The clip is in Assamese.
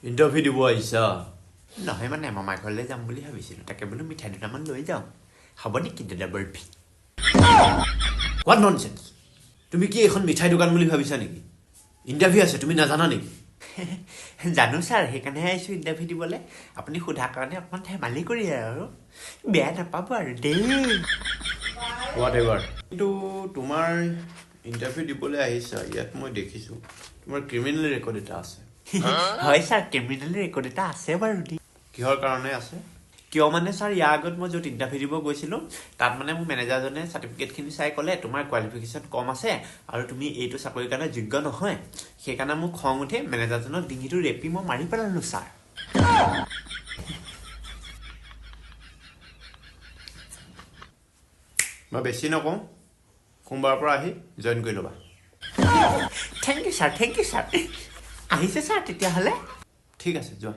ইণ্টাৰভিউ দিব আহিছা নহয় মানে মামাৰ ঘৰলৈ যাম বুলি ভাবিছিলোঁ তাকে বোলো মিঠাই দুটামান লৈ যাওঁ হ'ব নেকি দাদা বৰফি হোৱাট ননচেন্স তুমি কি এখন মিঠাই দোকান বুলি ভাবিছা নেকি ইণ্টাৰভিউ আছে তুমি নাজানা নেকি জানো ছাৰ সেইকাৰণেহে আহিছোঁ ইণ্টাৰভিউ দিবলৈ আপুনি সোধাৰ কাৰণে অকণমান ধেমালি কৰি আৰু বেয়া নাপাব আৰু দেই হোৱাট এভাৰ কিন্তু তোমাৰ ইণ্টাৰভিউ দিবলৈ আহিছা ইয়াত মই দেখিছোঁ তোমাৰ ক্ৰিমিনেল ৰেকৰ্ড এটা আছে হয় ছাৰ ক্ৰিমিনেল ৰেকৰ্ড এটা আছে বাৰু দেই কিহৰ কাৰণে আছে কিয় মানে ছাৰ ইয়াৰ আগত মই য'ত ইণ্টাৰভিউ দিব গৈছিলোঁ তাত মানে মোৰ মেনেজাৰজনে চাৰ্টিফিকেটখিনি চাই ক'লে তোমাৰ কোৱালিফিকেশ্যন কম আছে আৰু তুমি এইটো চাকৰিৰ কাৰণে যোগ্য নহয় সেইকাৰণে মোক খং উঠে মেনেজাৰজনক ডিঙিটো ৰেপি মই মাৰি পেলালোঁ ছাৰ মই বেছি নকওঁ সোমবাৰৰ পৰা আহি জইন কৰি ল'বা থেংক ইউ ছাৰ আহিছে ছাৰ তেতিয়াহ'লে ঠিক আছে যোৱা